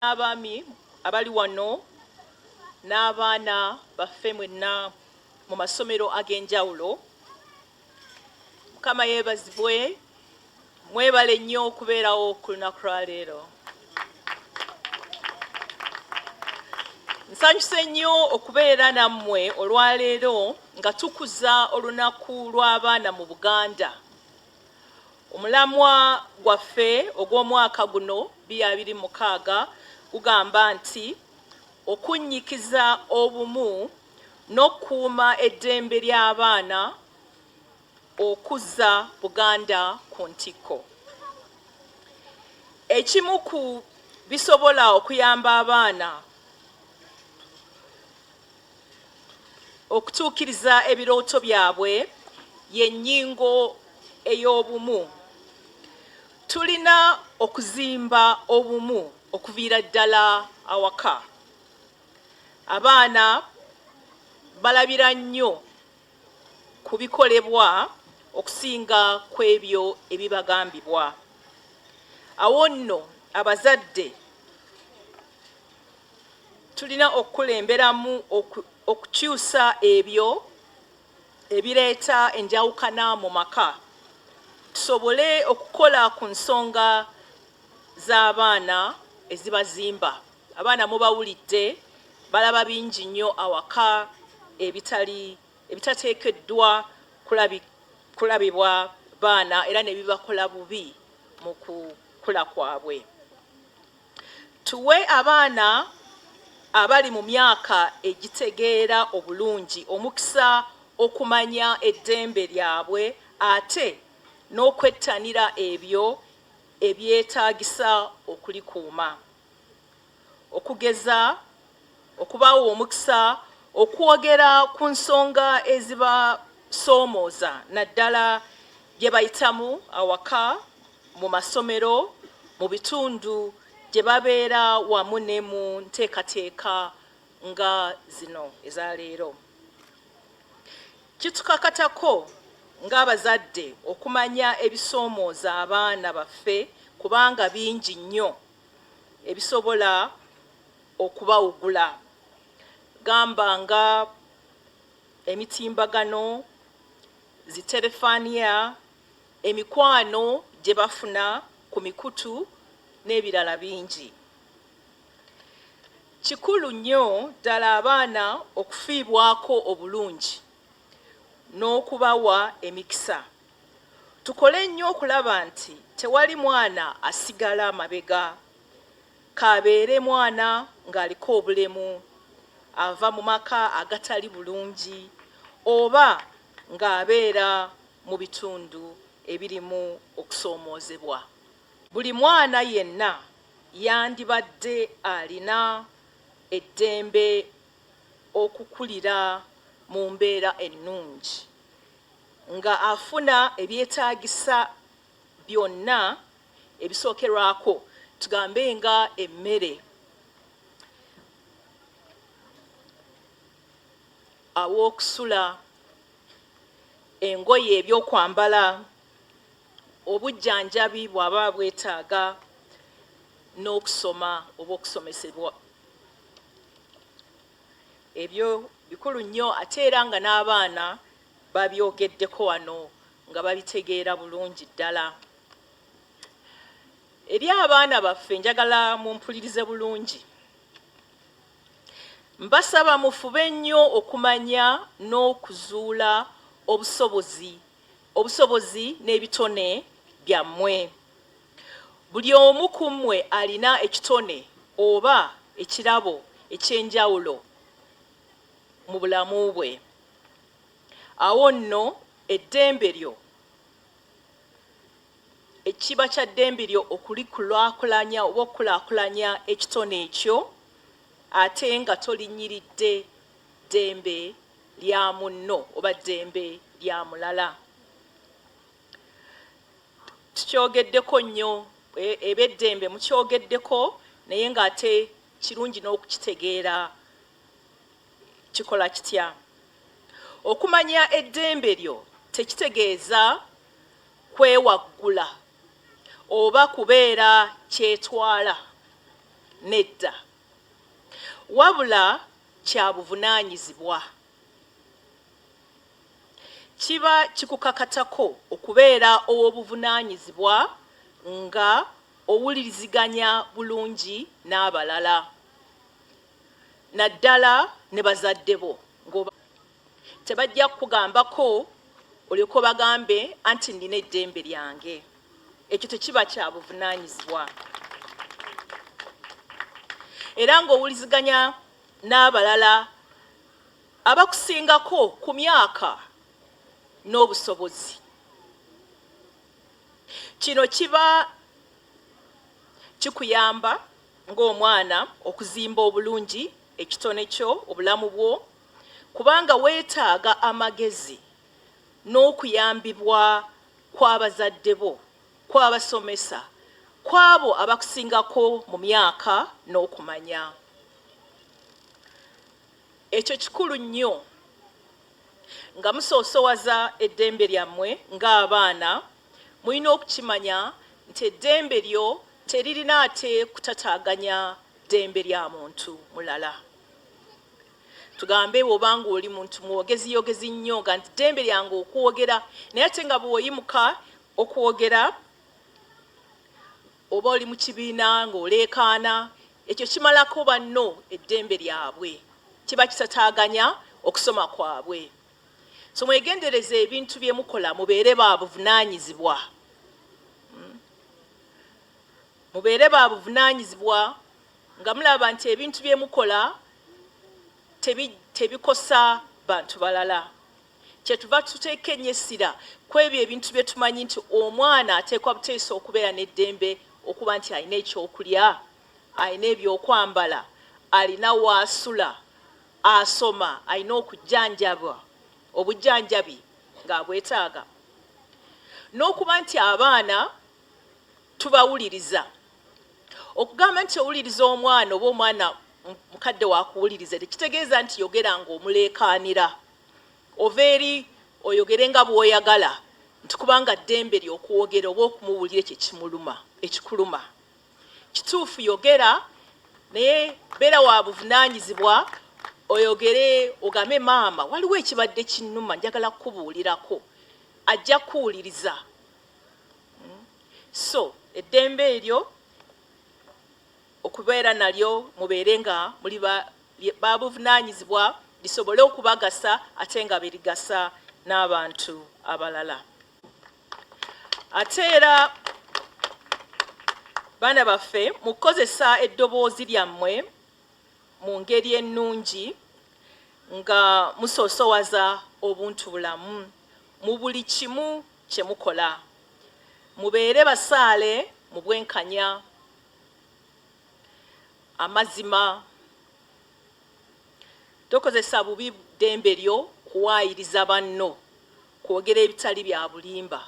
N'abaami abali wano n'abaana baffe mwenna mu masomero ag'enjawulo. Mukama yeebazibwe, mwebale nnyo okubeerawo ku lunaku lwa leero. Nsanyuse nnyo okubeera nammwe olwaleero nga tukuza olunaku lw'abaana mu Buganda. Omulamwa gwaffe ogw'omwaka guno 2026 gugamba nti okunnyikiza obumu n'okukuuma eddembe ly'abaana okuzza Buganda ku ntikko. Ekimu ku bisobola okuyamba abaana okutuukiriza ebirooto byabwe y'ennyingo ey'obumu. Tulina okuzimba obumu okuviira ddala awaka. Abaana balabira nnyo ku bikolebwa okusinga ku ebyo ebibagambibwa. Awo nno abazadde tulina okukulemberamu okukyusa ebyo ebireeta enjawukana mu maka, tusobole okukola ku nsonga z'abaana ezibazimba. Abaana mubawulidde balaba bingi nnyo awaka ebitateekeddwa kulabibwa baana era ne bibakola bubi mu kukula kwabwe. Tuwe abaana abali mu myaka egitegeera obulungi omukisa okumanya eddembe lyabwe ate n'okwettanira ebyo ebyetaagisa okulikuuma. Okugeza okubawa omukisa okwogera ku nsonga ezibasoomooza naddala gye bayitamu awaka, mu masomero, mu bitundu gye babeera wamu ne mu nteekateeka nga zino eza leero. Kitukakatako ng'abazadde okumanya ebisoomooza abaana baffe kubanga bingi nnyo ebisobola okubawugula. Gamba nga emitimbagano, ziterefaniya, emikwano gye bafuna ku mikutu n'ebirala bingi. Kikulu nnyo ddala abaana okufiibwako obulungi n'okubawa emikisa. Tukole nnyo okulaba nti tewali mwana asigala mabega. Kabeere mwana ng'aliko obulemu, ava mu maka agatali bulungi oba ng'abeera mu bitundu ebirimu okusoomoozebwa. Buli mwana yenna yandibadde alina eddembe okukulira mu mbeera ennungi, nga afuna ebyetaagisa byonna ebisookerwako, tugambe nga emmere, aw'okusula, engoye ebyokwambala, obujjanjabi bw'aba bwetaaga, n'okusoma oba okusomesebwa. Ebyo bikulu nnyo ate era nga n'abaana babyogeddeko wano nga babitegeera bulungi ddala. Eri abaana baffe njagala mumpulirize bulungi. Mbasaba mufube nnyo okumanya n'okuzuula obusobozi n'ebitone byammwe. Buli omu ku mmwe alina ekitone oba ekirabo eky'enjawulo mu bulamu bwe. Awo nno eddembe lyo, ekiba kya ddembe lyo okulikulaakulanya oba okukulaakulanya ekitone ekyo ate nga tolinnyiridde ddembe lya munno oba ddembe lya mulala. Tukyogeddeko nnyo, eby'eddembe mukyogeddeko naye ng'ate kirungi n'okukitegeera kikola kitya. Okumanya eddembe lyo tekitegeeza kwewaggula oba kubeera kyetwala nedda wabula kya buvunaanyizibwa kiba kikukakatako okubeera ow'obuvunaanyizibwa nga owuliriziganya bulungi n'abalala naddala ne bazadde bo tebajja kukugambako olyoke bagambe anti nina eddembe lyange ekyo tekiba kya buvunaanyizibwa era ng'owuliziganya n'abalala abakusingako ku myaka n'obusobozi kino kiba kikuyamba ng'omwana okuzimba obulungi ekitone kyo obulamu bwo kubanga weetaaga amagezi n'okuyambibwa kw'abazadde bo kw'abasomesa kw'abo abakusingako mu myaka n'okumanya ekyo kikulu nnyo nga musoosowaza eddembe lyammwe ng'abaana mulina okukimanya nti eddembe lyo teririna ate kutataaganya ddembe lya muntu mulala tugambe bw'obanga oli muntu mwogeziyogezi nnyo nga nti ddembe lyange okwogera naye ate nga bw'oyimuka okwogera oba oli mu kibiina ng'oleekaana ekyo kimalako banno eddembe lyabwe kiba kitataaganya okusoma kwabwe so mwegendereza ebintu bye mukola mubeere ba buvunaanyizibwa mubeere ba buvunaanyizibwa nga mulaba nti ebintu bye mukola tebikosa bantu balala kyetuva tuteeka ennyessira ku ebyo ebintu bye tumanyi nti omwana ateekwa buteesa okubeera n'eddembe okuba nti alina ekyokulya alina ebyokwambala alina waasula asoma alina okujjanjabwa obujjanjabi ng'abwetaaga n'okuba nti abaana tubawuliriza okugamba nti owuliriza omwana oba omwana mukadde wakuwuliriza tekitegeeza nti yogera ng'omuleekaanira ova eri oyogere nga bw'oyagala nti kubanga ddembe ly'okwogera oba okumuwulira ekikuluma kituufu yogera naye beera wa buvunaanyizibwa oyogere ogambe maama waliwo ekibadde kinnuma njagala kukubuulirako ajja kuwuliriza so eddembe eryo okubeera nalyo mubeere nga muli ba buvunaanyizibwa lisobole okubagasa ate nga birigasa n'abantu abalala ate era baana baffe mukozesa eddoboozi lyammwe mu ngeri ennungi nga musoosowaza obuntu bulamu mu buli kimu kye mukola mubeere basaale mu bwenkanya amazima tokozesa bubi ddembe lyo kuwaayiriza banno kwogera ebitali bya bulimba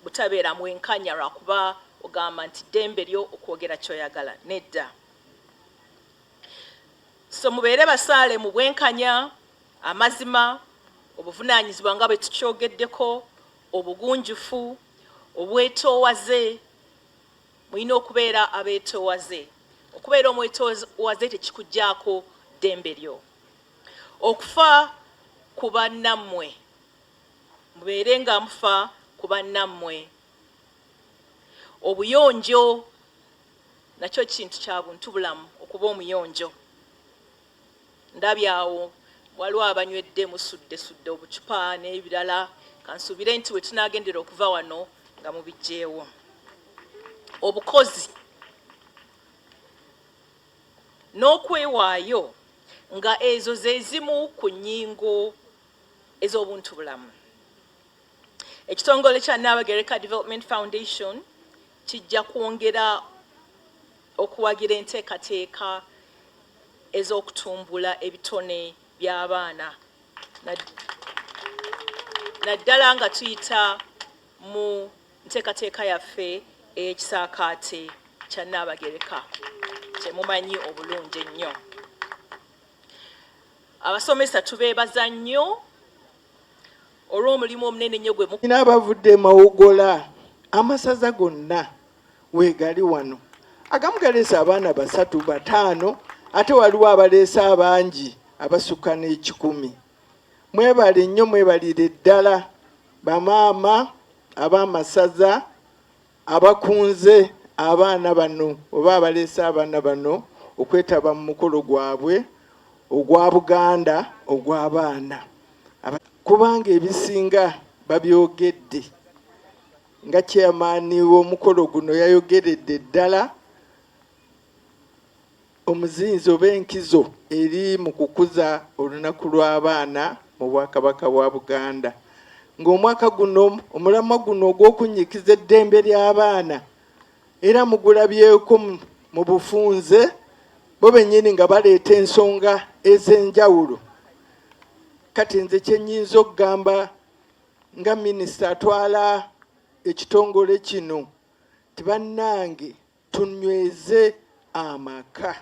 butabeera mwenkanya lwakuba ogamba nti ddembe lyo okwogera ky'oyagala nedda so mubeere basaale mu bwenkanya amazima obuvunaanyizibwa nga bwe tukyogeddeko obugunjufu obwetoowaze mulina okubeera abeetoowaze okubeera omwetoowaze tekikugjaako ddembe lyo okufa ku bannammwe mubeere nga mufa ku bannammwe obuyonjo nakyo kintu kya buntu bulamu okuba omuyonjo ndabyawo waliwo abanywedde musudde obucupa n'ebirala kansuubire nti we tunaagendera okuva wano nga mubijjeewo obukozi n'okwewaayo nga ezo ze zimu ku nnyingo ez'obuntu bulamu ekitongole kya Nabagereka Development Foundation kijja kwongera okuwagira enteekateeka ez'okutumbula ebitone by'abaana naddala nga tuyita mu nteekateeka yaffe ey'ekisaakaate kya Nabagereka kyemumanyi obulungi ennyo abasomesa tubeebaza nnyo olw'omulimu omunene nnyo gwe n'abavudde Mawogola amasaza gonna weegali wano agamu galeesa abaana 3 5 ate waliwo abaleesa abangi abasukka n'ekikumi. Mwebale nnyo, mwebalire ddala bamaama ab'amasaza abakunze abaana bano oba abaleesa abaana bano okwetaba mu mukolo gwabwe ogwa Buganda ogw'abaana, kubanga ebisinga babyogedde. Nga chairman w'omukolo guno yayogeredde ddala omuzinzo b'enkizo eri mu kukuza olunaku lw'abaana mu Bwakabaka bwa Buganda. Ng'omwaka guno omulamwa guno ogw'okunyikiza eddembe ly'abaana era mugulabyeko mu bufunze bo bennyini nga baleeta ensonga ez'enjawulo. Kati nze kye nnyinza okugamba nga minisita atwala ekitongole kino ti bannange tunyweze amaka,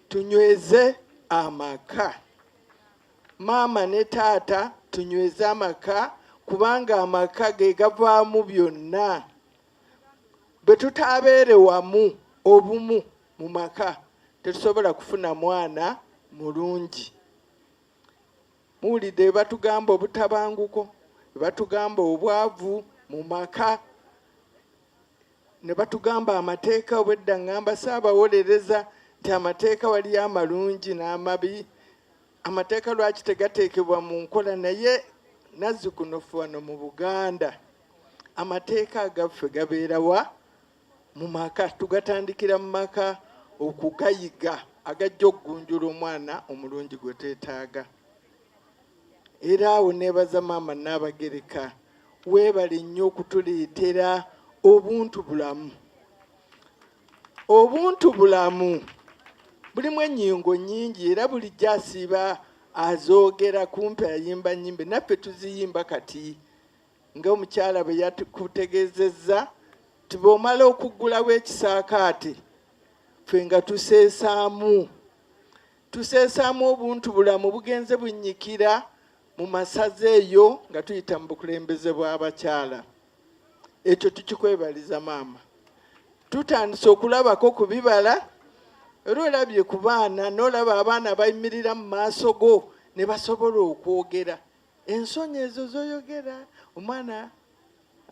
tunyweze amaka. Maama ne taata tunyweze amaka, kubanga amaka ge gavaamu byonna. Bwe tutaabeere wamu obumu mu maka tetusobola kufuna mwana mulungi. Muwulidde batugamba obutabanguko, batugamba obwavu mu maka, ne batugamba amateeka. Obwedda ngamba saabawolereza nti amateeka waliyo amalungi n'amabi. Amateeka lwaki tegateekebwa mu nkola? Naye Nazzikunofu wano mu Buganda amateeka agaffe gabeera wa? Mu maka. Tugatandikira mu maka okugayiga agajja okugunjula omwana omulungi gwe teetaaga. Era awo neebaza maama Nnabagereka, weebale nnyo okutuleetera obuntu bulamu. Obuntu bulamu bulimu ennyingo nnyingi era bulijjo asiiba azoogera kumpi ayimba nnyimbe. Naffe tuziyimba kati nga omukyala bwe yakutegeezezza ti bw'omala okuggulawo ekisaakaate ffe nga tuseesaamu obuntu bulamu bugenze bunnyikira mu masaza eyo nga tuyita mu bukulembeze bw'abakyala. Ekyo tukikwebaliza maama. Tutandise okulabako ku bibala. Era olabye ku baana n'olaba abaana bayimirira mu maaso go ne basobola okwogera. Ensonyi ezo zoyogera, omwana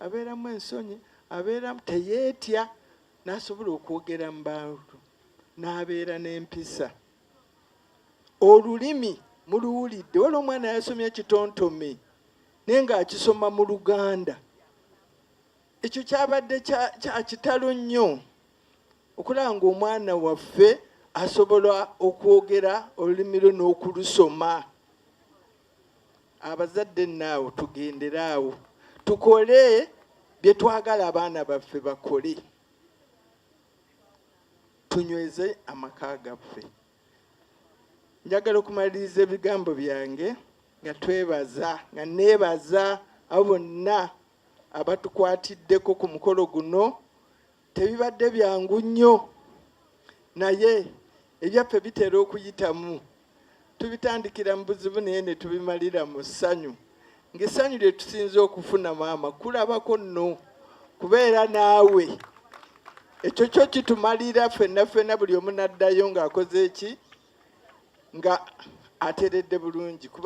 abeeramu ensonyi, abeeramu teyeetya, n'asobola okwogera mu bantu, n'abeera n'empisa. Olulimi muluwulidde. Waliwo omwana yasomye ekitontome naye ng'akisoma mu Luganda. Ekyo kyabadde kya kitalo nnyo okulaba ng'omwana waffe asobola okwogera olulimi lwe n'okulusoma. Abazadde naawo tugendere awo, tukole bye twagala abaana baffe bakole. Tunyweze amaka gaffe. Njagala okumaliriza ebigambo byange nga twebaza, nga neebaza abo bonna abatukwatiddeko ku mukolo guno. Tebibadde byangu nnyo, naye ebyaffe bitera okuyitamu. Tubitandikira mu buzibu naye ne tubimalira mu ssanyu. Ng'essanyu lye tusinze okufuna maama kulabako nno, kubeera naawe. Ekyo kyo kitumalira ffenna buli omu n'addayo ng'akoze eki? Nga ateredde bulungi. Kubanga